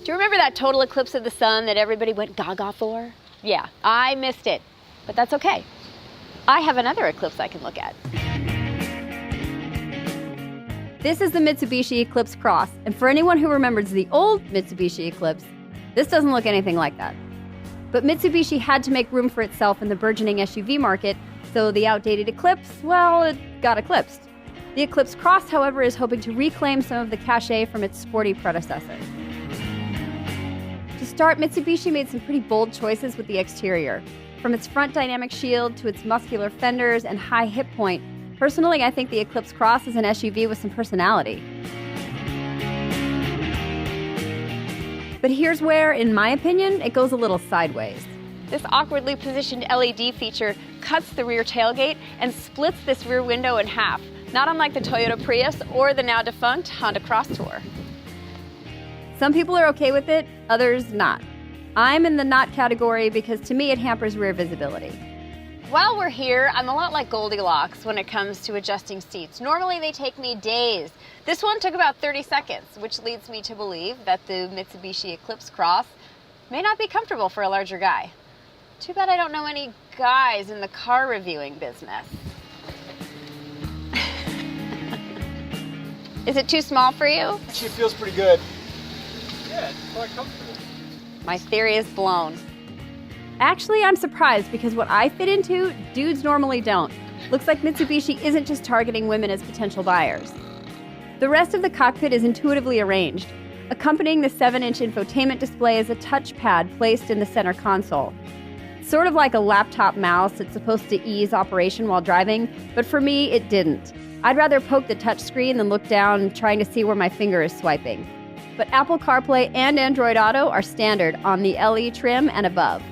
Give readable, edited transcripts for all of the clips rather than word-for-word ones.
Do you remember that total eclipse of the sun that everybody went gaga for? Yeah, I missed it, but that's okay. I have another eclipse I can look at. This is the Mitsubishi Eclipse Cross, and for anyone who remembers the old Mitsubishi Eclipse, this doesn't look anything like that. But Mitsubishi had to make room for itself in the burgeoning SUV market, so the outdated Eclipse, well, it got eclipsed. The Eclipse Cross, however, is hoping to reclaim some of the cachet from its sporty predecessor. To start, Mitsubishi made some pretty bold choices with the exterior. From its front dynamic shield to its muscular fenders and high hip point, personally, I think the Eclipse Cross is an SUV with some personality. But here's where, in my opinion, it goes a little sideways. This awkwardly positioned LED feature cuts the rear tailgate and splits this rear window in half, not unlike the Toyota Prius or the now defunct Honda Cross Tour. Some people are okay with it, others not. I'm in the not category because to me it hampers rear visibility. While we're here, I'm a lot like Goldilocks when it comes to adjusting seats. Normally they take me days. This one took about 30 seconds, which leads me to believe that the Mitsubishi Eclipse Cross may not be comfortable for a larger guy. Too bad I don't know any guys in the car reviewing business. Is it too small for you? She feels pretty good. Yeah, it's quite comfortable. My theory is blown. Actually, I'm surprised because what I fit into, dudes normally don't. Looks like Mitsubishi isn't just targeting women as potential buyers. The rest of the cockpit is intuitively arranged. Accompanying the 7-inch infotainment display is a touchpad placed in the center console. Sort of like a laptop mouse, it's supposed to ease operation while driving, but for me, it didn't. I'd rather poke the touchscreen than look down trying to see where my finger is swiping. But Apple CarPlay and Android Auto are standard on the LE trim and above.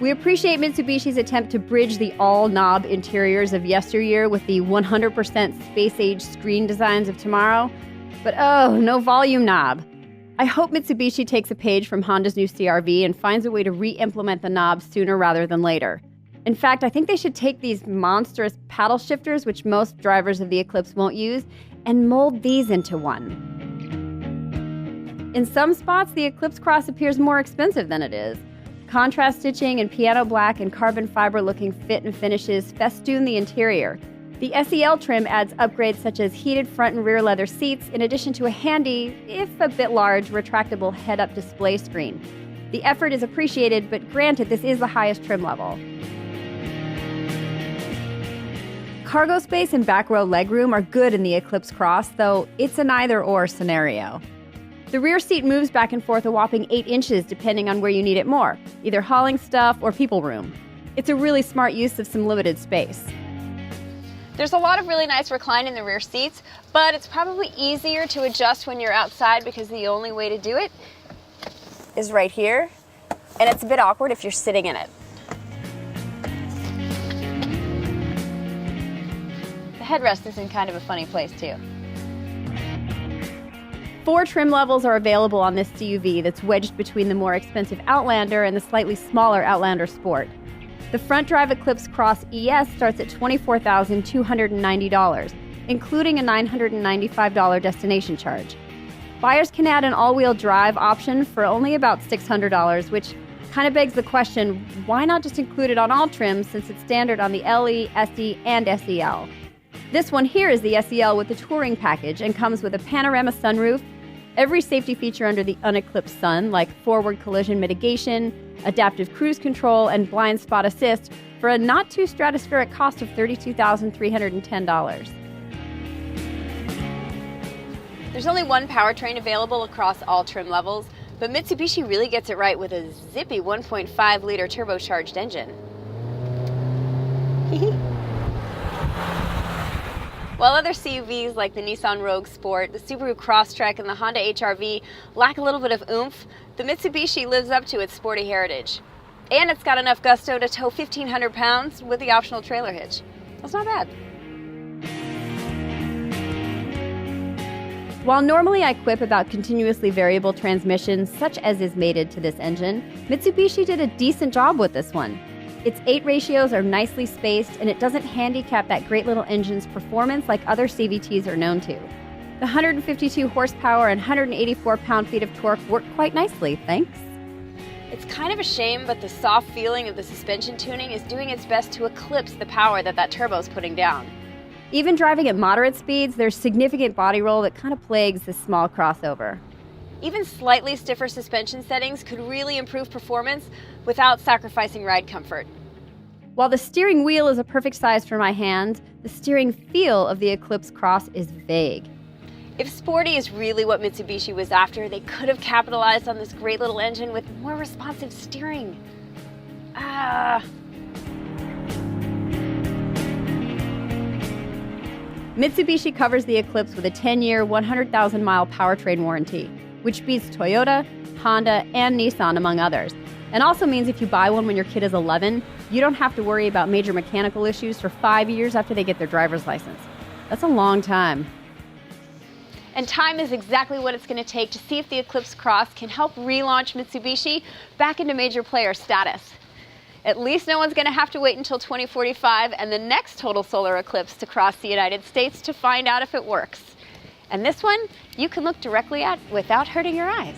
We appreciate Mitsubishi's attempt to bridge the all-knob interiors of yesteryear with the 100% space-age screen designs of tomorrow. But oh, no volume knob. I hope Mitsubishi takes a page from Honda's new CR-V and finds a way to re-implement the knob sooner rather than later. In fact, I think they should take these monstrous paddle shifters, which most drivers of the Eclipse won't use, and mold these into one. In some spots, the Eclipse Cross appears more expensive than it is. Contrast stitching and piano black and carbon fiber looking fit and finishes festoon the interior. The SEL trim adds upgrades such as heated front and rear leather seats in addition to a handy, if a bit large, retractable head-up display screen. The effort is appreciated, but granted, this is the highest trim level. Cargo space and back row legroom are good in the Eclipse Cross, though it's an either-or scenario. The rear seat moves back and forth a whopping 8 inches depending on where you need it more, either hauling stuff or people room. It's a really smart use of some limited space. There's a lot of really nice recline in the rear seats, but it's probably easier to adjust when you're outside because the only way to do it is right here, and it's a bit awkward if you're sitting in it. The headrest is in kind of a funny place too. 4 trim levels are available on this CUV that's wedged between the more expensive Outlander and the slightly smaller Outlander Sport. The front drive Eclipse Cross ES starts at $24,290, including a $995 destination charge. Buyers can add an all-wheel drive option for only about $600, which kind of begs the question, why not just include it on all trims since it's standard on the LE, SE, and SEL? This one here is the SEL with the touring package and comes with a panorama sunroof, every safety feature under the uneclipsed sun, like forward collision mitigation, adaptive cruise control, and blind spot assist for a not too stratospheric cost of $32,310. There's only one powertrain available across all trim levels, but Mitsubishi really gets it right with a zippy 1.5-liter turbocharged engine. While other CUVs like the Nissan Rogue Sport, the Subaru Crosstrek, and the Honda HR-V lack a little bit of oomph, the Mitsubishi lives up to its sporty heritage. And it's got enough gusto to tow 1,500 pounds with the optional trailer hitch. That's not bad. While normally I quip about continuously variable transmissions, such as is mated to this engine, Mitsubishi did a decent job with this one. Its 8 ratios are nicely spaced, and it doesn't handicap that great little engine's performance like other CVTs are known to. The 152 horsepower and 184 pound-feet of torque work quite nicely, thanks. It's kind of a shame, but the soft feeling of the suspension tuning is doing its best to eclipse the power that turbo is putting down. Even driving at moderate speeds, there's significant body roll that kind of plagues this small crossover. Even slightly stiffer suspension settings could really improve performance without sacrificing ride comfort. While the steering wheel is a perfect size for my hand, the steering feel of the Eclipse Cross is vague. If sporty is really what Mitsubishi was after, they could have capitalized on this great little engine with more responsive steering. Mitsubishi covers the Eclipse with a 10-year, 100,000-mile powertrain warranty, which beats Toyota, Honda, and Nissan, among others. And also means if you buy one when your kid is 11, you don't have to worry about major mechanical issues for 5 years after they get their driver's license. That's a long time. And time is exactly what it's going to take to see if the Eclipse Cross can help relaunch Mitsubishi back into major player status. At least no one's going to have to wait until 2045 and the next total solar eclipse to cross the United States to find out if it works. And this one, you can look directly at without hurting your eyes.